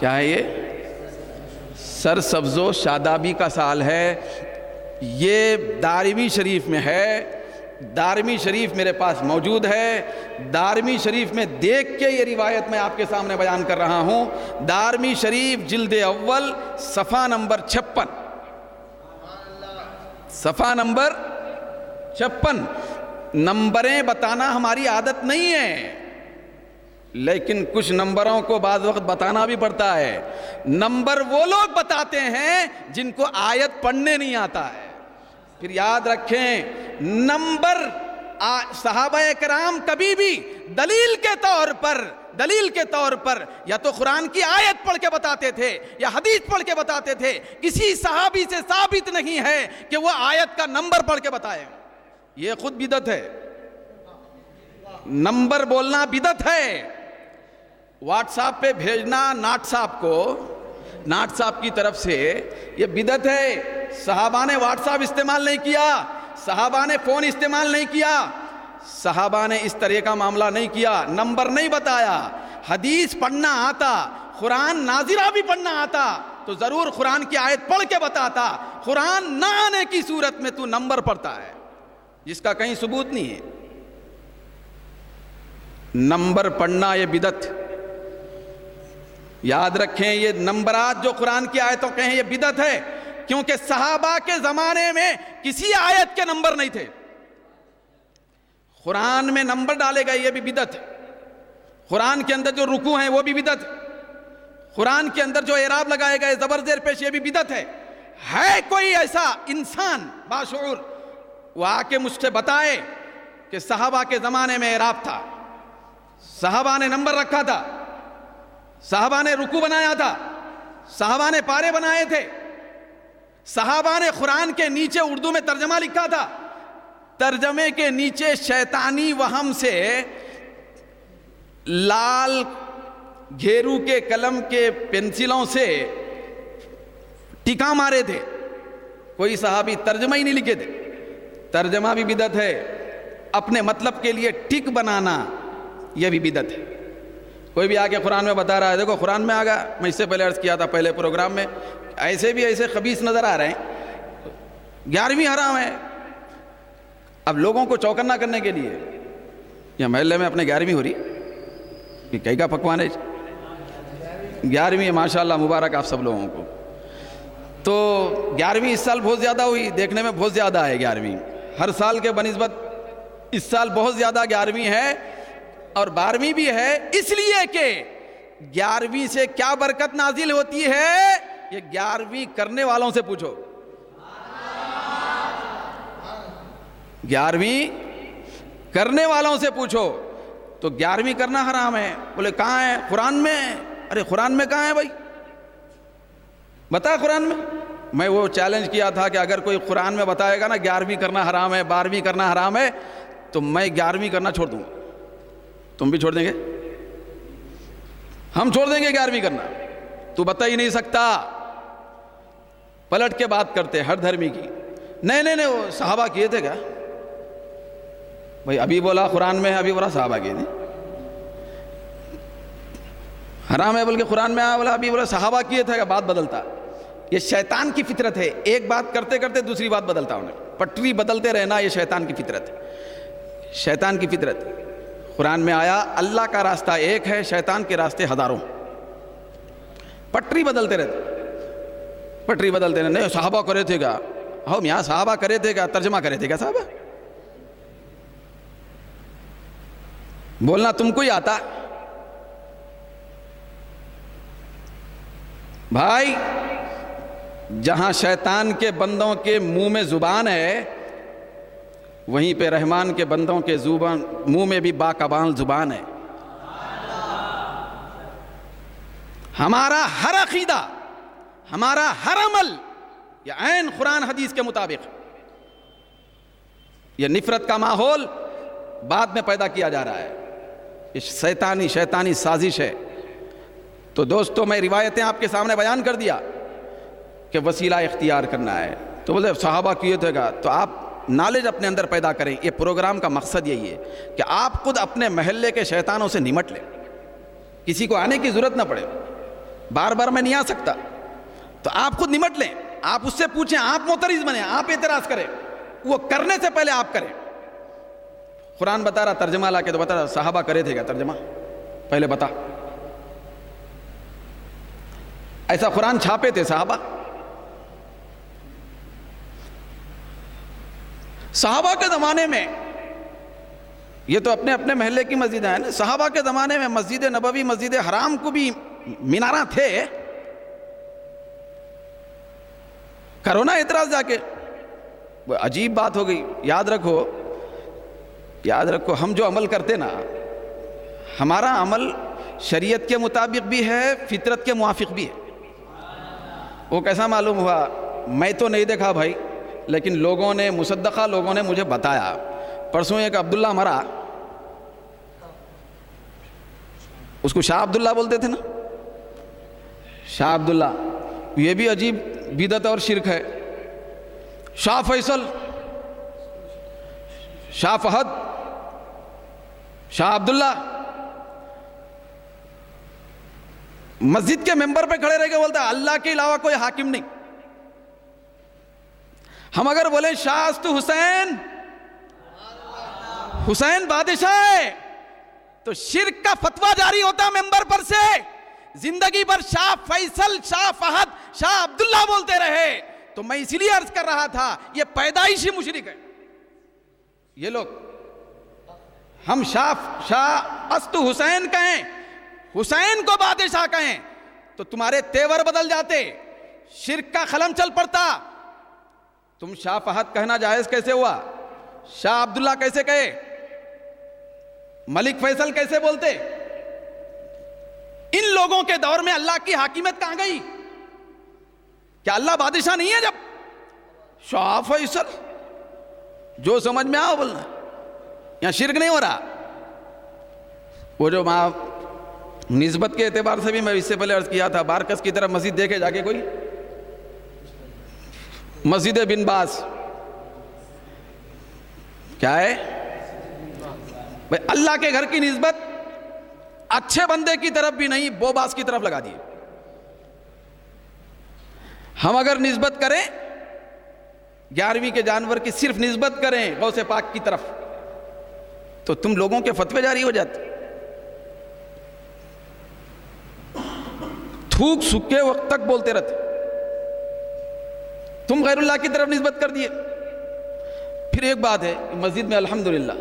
کیا ہے یہ؟ سرسبز و شادابی کا سال ہے. یہ دارمی شریف میں ہے. دارمی شریف میرے پاس موجود ہے. دارمی شریف میں دیکھ کے یہ روایت میں آپ کے سامنے بیان کر رہا ہوں. دارمی شریف جلد اول صفحہ نمبر 56. صفحہ نمبر 56. نمبریں بتانا ہماری عادت نہیں ہے، لیکن کچھ نمبروں کو بعض وقت بتانا بھی پڑتا ہے. نمبر وہ لوگ بتاتے ہیں جن کو آیت پڑھنے نہیں آتا ہے. پھر یاد رکھیں، نمبر صحابہ کرام کبھی بھی دلیل کے طور پر یا تو قرآن کی آیت پڑھ کے بتاتے تھے یا حدیث پڑھ کے بتاتے تھے. کسی صحابی سے ثابت نہیں ہے کہ وہ آیت کا نمبر پڑھ کے بتائے. یہ خود بدعت ہے. نمبر بولنا بدعت ہے. واٹس ایپ پہ بھیجنا ناٹ صاحب کی طرف سے یہ بدعت ہے. صحابہ نے واٹس ایپ استعمال نہیں کیا، صحابہ نے فون استعمال نہیں کیا، صحابہ نے اس طرح کا معاملہ نہیں کیا. نمبر نہیں بتایا. حدیث پڑھنا آتا، قرآن ناظرہ بھی پڑھنا آتا تو ضرور قرآن کی آیت پڑھ کے بتاتا. قرآن نہ آنے کی صورت میں تو نمبر پڑھتا ہے جس کا کہیں ثبوت نہیں ہے. نمبر پڑھنا یہ بدعت. یاد رکھیں، یہ نمبرات جو قرآن کی آیتوں کے ہیں یہ بدعت ہے، کیونکہ صحابہ کے زمانے میں کسی آیت کے نمبر نہیں تھے. قرآن میں نمبر ڈالے گئے یہ بھی بدعت ہے. قرآن کے اندر جو رکوع ہیں وہ بھی بدعت ہے. قرآن کے اندر جو اعراب لگائے گئے زبر زیر پیش یہ بھی بدعت ہے. ہے کوئی ایسا انسان باشعور وہ آ کے مجھ سے بتائے کہ صحابہ کے زمانے میں اعراب تھا، صحابہ نے نمبر رکھا تھا، صحابہ نے رکوع بنایا تھا، صحابہ نے پارے بنائے تھے، صحابہ نے قرآن کے نیچے اردو میں ترجمہ لکھا تھا، ترجمے کے نیچے شیطانی وہم سے لال گھیرو کے قلم کے پنسلوں سے ٹکا مارے تھے. کوئی صحابی ترجمہ ہی نہیں لکھے تھے. ترجمہ بھی بدعت ہے. اپنے مطلب کے لیے ٹک بنانا یہ بھی بدعت ہے. کوئی بھی آگے قرآن میں بتا رہا ہے، دیکھو قرآن میں آگا، میں اس سے پہلے عرض کیا تھا پہلے پروگرام میں، ایسے خبیث نظر آ رہے ہیں. 11ویں حرام ہے. اب لوگوں کو چوکنا کرنے کے لیے یا محلے میں اپنے 11ویں ہو رہی کہ کئی کا پکوان ہے 11ویں، ماشاءاللہ مبارک آپ سب لوگوں کو. تو 11ویں اس سال بہت زیادہ ہوئی، دیکھنے میں بہت زیادہ ہے 11ویں. ہر سال کے بنسبت اس سال بہت زیادہ 11ویں ہے اور 12ویں بھی ہے، اس لیے کہ 11ویں سے کیا برکت نازل ہوتی ہے یہ 11ویں کرنے والوں سے پوچھو. 11ویں کرنے والوں سے پوچھو. تو 11ویں کرنا حرام ہے. بولے کہاں ہے؟ قرآن میں. ارے قرآن میں کہاں ہے بھائی؟ بتا قرآن میں. میں وہ چیلنج کیا تھا کہ اگر کوئی قرآن میں بتائے گا نا 11ویں کرنا حرام ہے، 12ویں کرنا حرام ہے، تو میں 11ویں کرنا چھوڑ دوں گا. تم بھی چھوڑ دیں گے؟ ہم چھوڑ دیں گے 11ویں کرنا. تو بتا ہی نہیں سکتا. پلٹ کے بات کرتے ہر دھرمی کی. نہیں وہ صحابہ کیے تھے کیا بھائی؟ ابھی بولا قرآن میں ہے، ابھی بولا صحابہ کیے تھے. حرام ہے بول کے قرآن میں آیا، بولا ابھی بولا صحابہ کیے تھے. بات بدلتا. یہ شیطان کی فطرت ہے. ایک بات کرتے کرتے دوسری بات بدلتا انہیں. پٹری بدلتے رہنا یہ شیطان کی فطرت ہے. شیطان کی فطرت. قرآن میں آیا اللہ کا راستہ ایک ہے، شیطان کے راستے ہزاروں. پٹری بدلتے رہتے. نہیں صحابہ کرے تھے کیا؟ ہم یہاں صحابہ کرے تھے کیا؟ ترجمہ کرے تھے کیا صحابہ؟ بولنا تم کو ہی آتا بھائی. جہاں شیطان کے بندوں کے منہ میں زبان ہے وہیں پہ رحمان کے بندوں کے منہ میں بھی باکبال زبان ہے. ہمارا ہر عقیدہ، ہمارا ہر عمل یہ عین قرآن حدیث کے مطابق. یہ نفرت کا ماحول بعد میں پیدا کیا جا رہا ہے. یہ شیطانی سازش ہے. تو دوستو میں روایتیں آپ کے سامنے بیان کر دیا کہ وسیلہ اختیار کرنا ہے. تو بولے صحابہ کیے تھے گا. تو آپ نالج اپنے اندر پیدا کریں. یہ پروگرام کا مقصد یہی ہے کہ آپ خود اپنے محلے کے شیطانوں سے نمٹ لیں، کسی کو آنے کی ضرورت نہ پڑے. بار بار میں نہیں آ سکتا. تو آپ خود نمٹ لیں, آپ اس سے پوچھیں, آپ معترض بنیں, آپ اعتراض کریں, وہ کرنے سے پہلے آپ کریں. قرآن بتا رہا ترجمہ لا کے, تو بتا رہا صحابہ کرے تھے کیا ترجمہ؟ پہلے بتا. ایسا قرآن چھاپے تھے صحابہ؟ صحابہ کے زمانے میں, یہ تو اپنے اپنے محلے کی مسجدیں ہیں نا, صحابہ کے زمانے میں مسجد نبوی, مسجد حرام کو بھی میناراں تھے. کرو نا اعتراض جا کے. عجیب بات ہو گئی. یاد رکھو, ہم جو عمل کرتے نا, ہمارا عمل شریعت کے مطابق بھی ہے, فطرت کے موافق بھی ہے. وہ کیسا معلوم ہوا؟ میں تو نہیں دیکھا بھائی, لیکن لوگوں نے, مصدقہ لوگوں نے مجھے بتایا. پرسوں ایک عبداللہ مرا, اس کو شاہ عبداللہ بولتے تھے نا, شاہ عبداللہ. یہ بھی عجیب بدعت اور شرک ہے. شاہ فیصل, شاہ فہد, شاہ عبداللہ, مسجد کے ممبر پہ کھڑے رہ کے بولتا ہے اللہ کے علاوہ کوئی حاکم نہیں. ہم اگر بولیں شاہ است حسین, حسین بادشاہ ہے, تو شرک کا فتویٰ جاری ہوتا ممبر پر سے. زندگی بھر شاہ فیصل, شاہ فہد, شاہ عبداللہ بولتے رہے. تو میں اسی لیے عرض کر رہا تھا, یہ پیدائشی مشرک ہے یہ لوگ. ہم شاہ است حسین کہیں, حسین کو بادشاہ کہیں, تو تمہارے تیور بدل جاتے, شرک کا خلم چل پڑتا. تم شاہ فہد کہنا جائز کیسے ہوا؟ شاہ عبداللہ کیسے کہے؟ ملک فیصل کیسے بولتے؟ ان لوگوں کے دور میں اللہ کی حاکمیت کہاں گئی؟ کیا اللہ بادشاہ نہیں ہے؟ جب شاہ فیصل, جو سمجھ میں آؤ بولنا, یہاں شرک نہیں ہو رہا. وہ جو وہاں نسبت کے اعتبار سے بھی میں اس سے پہلے عرض کیا تھا, بارکس کی طرف مسجد دیکھے جا کے کوئی, مسجد بن باز کیا ہے بھائی؟ اللہ کے گھر کی نسبت اچھے بندے کی طرف بھی نہیں, بو باز کی طرف لگا دیے. ہم اگر نسبت کریں 11ویں کے جانور کی, صرف نسبت کریں غوث پاک کی طرف, تو تم لوگوں کے فتوے جاری ہو جاتے. تھوک سکے وقت تک بولتے رہتے, تم غیر اللہ کی طرف نسبت کر دیے. پھر ایک بات ہے, مسجد میں الحمدللہ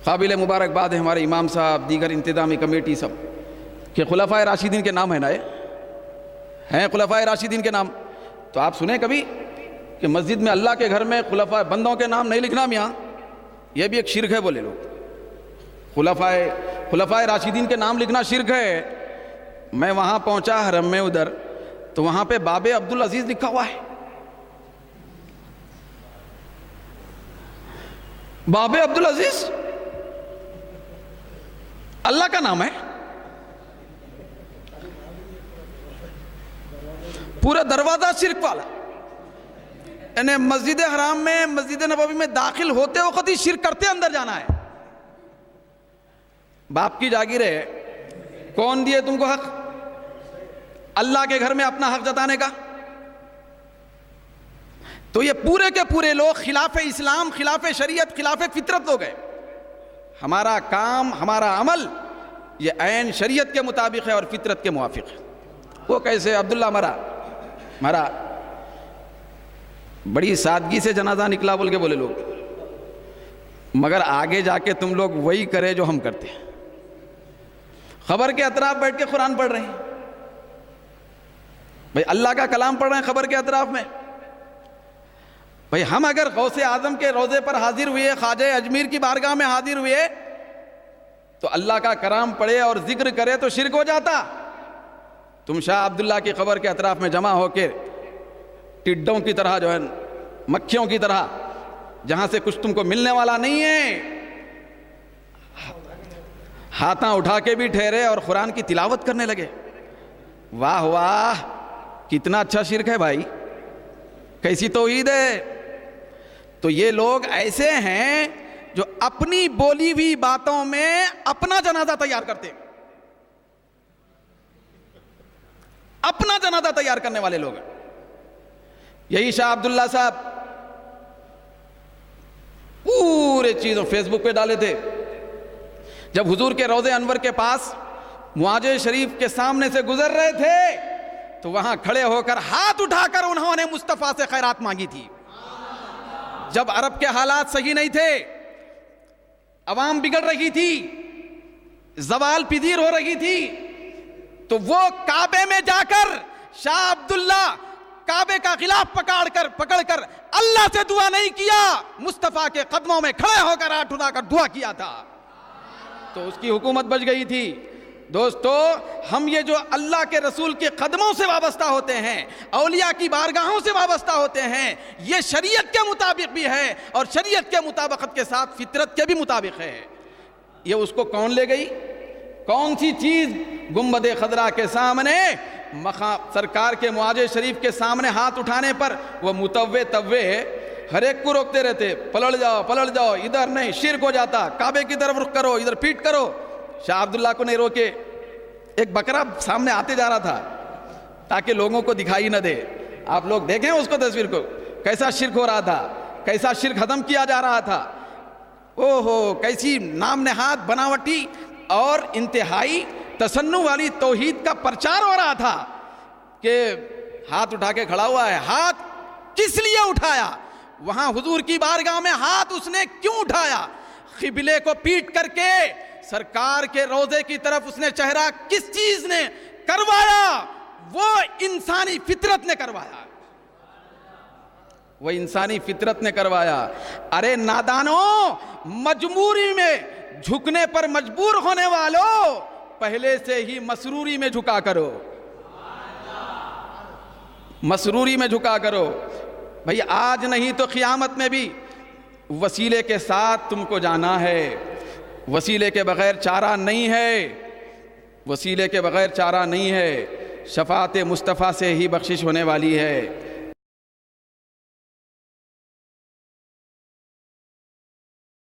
قابل مبارکباد ہے ہمارے امام صاحب, دیگر انتظامی کمیٹی سب, کہ خلفائے راشدین کے نام ہے نا, ہیں خلفائے راشدین کے نام. تو آپ سنیں کبھی کہ مسجد میں اللہ کے گھر میں خلفائے, بندوں کے نام نہیں لکھنا میاں, یہ بھی ایک شرک ہے بولے لوگ. خلفائے راشدین کے نام لکھنا شرک ہے. میں وہاں پہنچا حرم میں ادھر, تو وہاں پہ باب عبدالعزیز لکھا ہوا ہے. باب عبدالعزیز اللہ کا نام ہے. پورا دروازہ شرک والا. یعنی مسجد حرام میں, مسجد نبوی میں داخل ہوتے وقت ہی شرک کرتے اندر جانا ہے. باپ کی جاگیر ہے, کون دیے تم کو حق اللہ کے گھر میں اپنا حق جتانے کا؟ تو یہ پورے کے پورے لوگ خلاف اسلام, خلاف شریعت, خلاف فطرت ہو گئے. ہمارا کام, ہمارا عمل یہ عین شریعت کے مطابق ہے اور فطرت کے موافق ہے. وہ کیسے؟ عبداللہ مرا, بڑی سادگی سے جنازہ نکلا بول کے بولے لوگ, مگر آگے جا کے تم لوگ وہی کرے جو ہم کرتے ہیں. خبر کے اطراف بیٹھ کے قرآن پڑھ رہے ہیں بھائی, اللہ کا کلام پڑھ رہے ہیں خبر کے اطراف میں. بھائی ہم اگر غوث اعظم کے روضے پر حاضر ہوئے, خواجہ اجمیر کی بارگاہ میں حاضر ہوئے, تو اللہ کا کلام پڑھے اور ذکر کرے تو شرک ہو جاتا. تم شاہ عبداللہ کی قبر کے اطراف میں جمع ہو کے ٹڈوں کی طرح, جو ہے مکھیوں کی طرح, جہاں سے کچھ تم کو ملنے والا نہیں ہے, ہاتھاں اٹھا کے بھی ٹھہرے اور قرآن کی تلاوت کرنے لگے. واہ واہ, کتنا اچھا شرک ہے بھائی, کیسی توحید ہے. تو یہ لوگ ایسے ہیں جو اپنی بولی ہوئی باتوں میں اپنا جنازہ تیار کرتے. اپنا جنازہ تیار کرنے والے لوگ ہیں. یہی شاہ عبداللہ صاحب پورے چیزوں فیس بک پہ ڈالے تھے. جب حضور کے روضے انور کے پاس معاجے شریف کے سامنے سے گزر رہے تھے تو وہاں کھڑے ہو کر ہاتھ اٹھا کر انہوں نے مصطفیٰ سے خیرات مانگی تھی. جب عرب کے حالات صحیح نہیں تھے، عوام بگڑ رہی تھی، زوال پذیر ہو رہی تھی، تو وہ کعبے میں جا کر شاہ عبداللہ کعبے کا غلاف پکڑ کر اللہ سے دعا نہیں کیا، مصطفیٰ کے قدموں میں کھڑے ہو کر ہاتھ اٹھا کر دعا کیا تھا، تو اس کی حکومت بچ گئی تھی. دوستو، ہم یہ جو اللہ کے رسول کے قدموں سے وابستہ ہوتے ہیں، اولیاء کی بارگاہوں سے وابستہ ہوتے ہیں، یہ شریعت کے مطابق بھی ہے اور شریعت کے مطابقت کے ساتھ فطرت کے بھی مطابق ہے. یہ اس کو کون لے گئی؟ کون سی چیز؟ گنبد خضرا کے سامنے سرکار کے معاجے شریف کے سامنے ہاتھ اٹھانے پر وہ توے ہر ایک کو روکتے رہتے، پلٹ جاؤ، ادھر نہیں، شرک ہو جاتا، کعبے کی طرف رخ کرو، ادھر پیٹ کرو. شاہ عبداللہ کو نہیں روکے. ایک بکرا سامنے آتے جا رہا تھا تاکہ لوگوں کو دکھائی نہ دے. آپ لوگ دیکھیں اس کو، تصویر کو، کیسا شرک ہو رہا تھا، کیسا شرک ختم کیا جا رہا تھا. کیسی نام نہاد بناوٹی اور انتہائی تصنع والی توحید کا پرچار ہو رہا تھا کہ ہاتھ اٹھا کے کھڑا ہوا ہے. ہاتھ کس لیے اٹھایا؟ وہاں حضور کی بارگاہ میں ہاتھ اس نے کیوں اٹھایا؟ قبلے کو پیٹ کر کے سرکار کے روضے کی طرف اس نے چہرہ کس چیز نے کروایا؟ وہ انسانی فطرت نے کروایا. وہ انسانی فطرت نے کروایا. ارے نادانوں، مجبوری میں جھکنے پر مجبور ہونے والوں، پہلے سے ہی مسروری میں جھکا کرو، مسروری میں جھکا کرو. بھئی آج نہیں تو قیامت میں بھی وسیلے کے ساتھ تم کو جانا ہے. وسیلے کے بغیر چارہ نہیں ہے، وسیلے کے بغیر چارہ نہیں ہے. شفاعت مصطفیٰ سے ہی بخشش ہونے والی ہے.